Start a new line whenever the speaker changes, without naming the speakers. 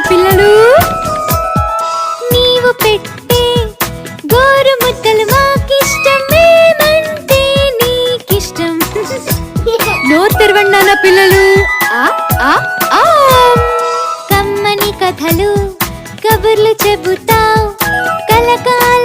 పిల్లలు, నీవు పెట్టే గోరు ముద్దలు మాకిష్టం, మేమంటే నీకిష్టం. నోరు తెరవండి నాన్న పిల్లలు. కమ్మని కథలు కబుర్లు చెబుతావు, కలకాలం